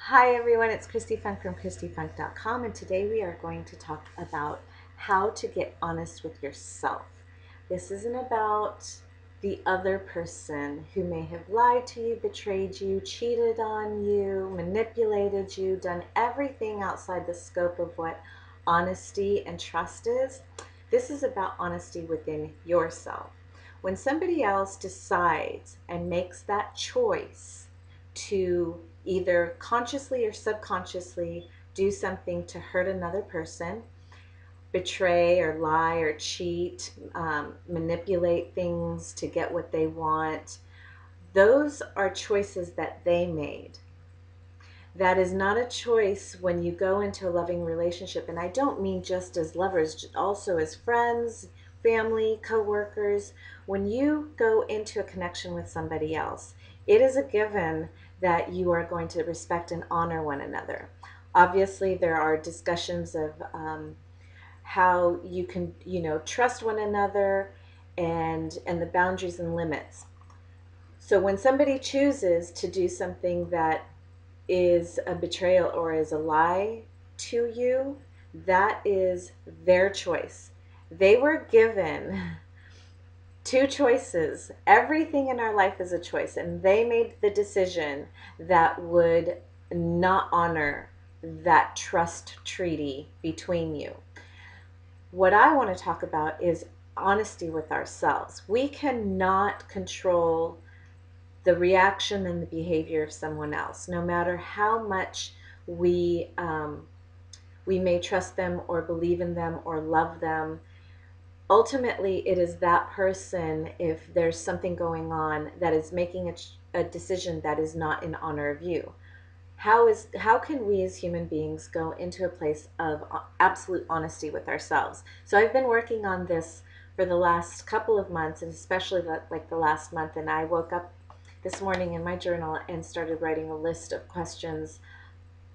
Hi everyone, it's Christy Funk from ChristyFunk.com, and today we are going to talk about how to get honest with yourself. This isn't about the other person who may have lied to you, betrayed you, cheated on you, manipulated you, done everything outside the scope of what honesty and trust is. This is about honesty within yourself. When somebody else decides and makes that choice to either consciously or subconsciously do something to hurt another person, betray or lie or cheat, manipulate things to get what they want, those are choices that they made. That is not a choice when you go into a loving relationship. And I don't mean just as lovers, also as friends, family, co-workers. When you go into a connection with somebody else, it is a given that you are going to respect and honor one another. Obviously, there are discussions of how you can, trust one another and the boundaries and limits. So when somebody chooses to do something that is a betrayal or is a lie to you, that is their choice. They were given two choices. Everything in our life is a choice, and they made the decision that would not honor that trust treaty between you. What I want to talk about is honesty with ourselves. We cannot control the reaction and the behavior of someone else, no matter how much we may trust them or believe in them or love them. Ultimately, it is that person, if there's something going on, that is making a decision that is not in honor of you. How can we as human beings go into a place of absolute honesty with ourselves? So I've been working on this for the last couple of months, and especially like the last month, and I woke up this morning in my journal and started writing a list of questions,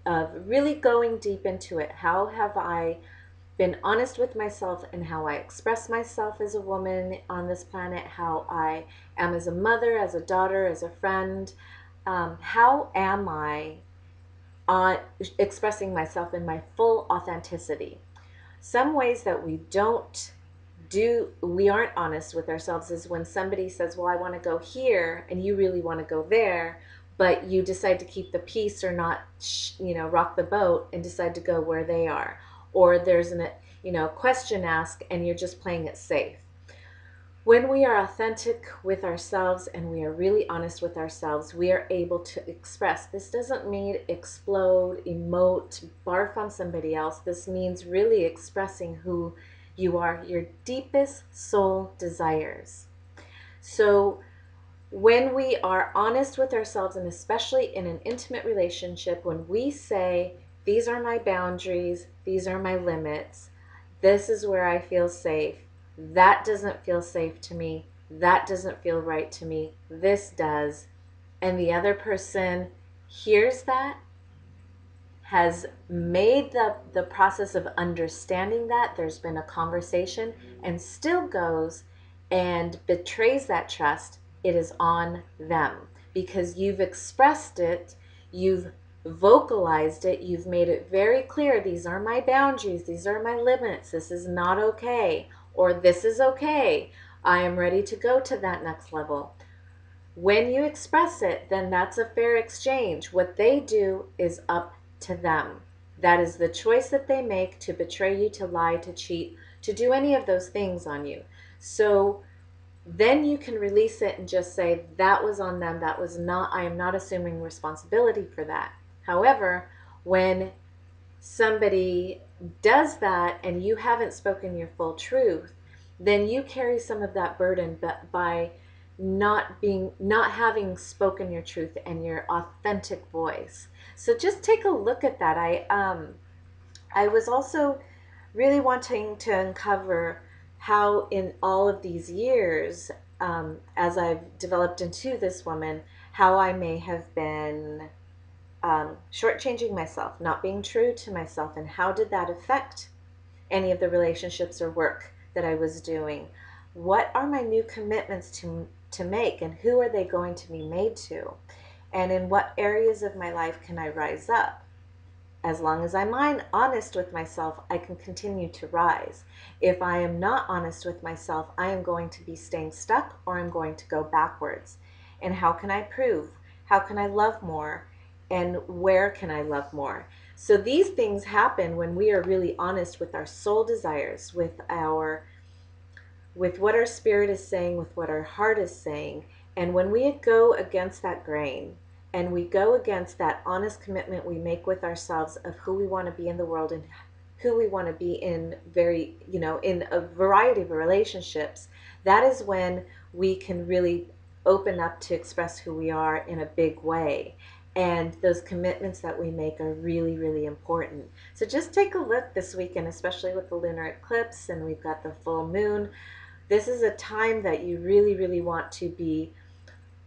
of really going deep into it. How have I been honest with myself and how I express myself as a woman on this planet, how I am as a mother, as a daughter, as a friend? How am I expressing myself in my full authenticity? Some ways that we aren't honest with ourselves is when somebody says, well, I want to go here, and you really want to go there, but you decide to keep the peace or not, rock the boat and decide to go where they are. Or there's question asked and you're just playing it safe. When we are authentic with ourselves and we are really honest with ourselves, we are able to express. This doesn't mean explode, emote, barf on somebody else. This means really expressing who you are, your deepest soul desires. So when we are honest with ourselves, and especially in an intimate relationship, when we say, these are my boundaries, these are my limits, this is where I feel safe, that doesn't feel safe to me, that doesn't feel right to me, this does, and the other person hears that, has made the process of understanding that, there's been a conversation, and still goes and betrays that trust, it is on them. Because you've expressed it, you've vocalized it, you've made it very clear, these are my boundaries, these are my limits, this is not okay, or this is okay, I am ready to go to that next level. When you express it, then that's a fair exchange. What they do is up to them. That is the choice that they make, to betray you, to lie, to cheat, to do any of those things on you. So then you can release it and just say, that was on them, that was not, I am not assuming responsibility for that. However, when somebody does that and you haven't spoken your full truth, then you carry some of that burden by not having spoken your truth and your authentic voice. So just take a look at that. I was also really wanting to uncover how in all of these years, as I've developed into this woman, how I may have been shortchanging myself, not being true to myself, and how did that affect any of the relationships or work that I was doing? What are my new commitments to make, and who are they going to be made to? And in what areas of my life can I rise up? As long as I'm honest with myself, I can continue to rise. If I am not honest with myself, I am going to be staying stuck or I'm going to go backwards. And how can I prove? How can I love more? And where can I love more? So these things happen when we are really honest with our soul desires, with what our spirit is saying, with what our heart is saying. And when we go against that grain and we go against that honest commitment we make with ourselves of who we want to be in the world and who we want to be in in a variety of relationships, that is when we can really open up to express who we are in a big way. And those commitments that we make are really, really important. So just take a look this weekend, especially with the lunar eclipse and we've got the full moon. This is a time that you really, really want to be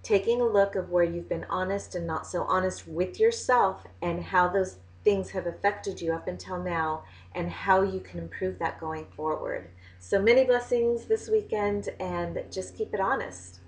taking a look of where you've been honest and not so honest with yourself and how those things have affected you up until now and how you can improve that going forward. So many blessings this weekend and just keep it honest.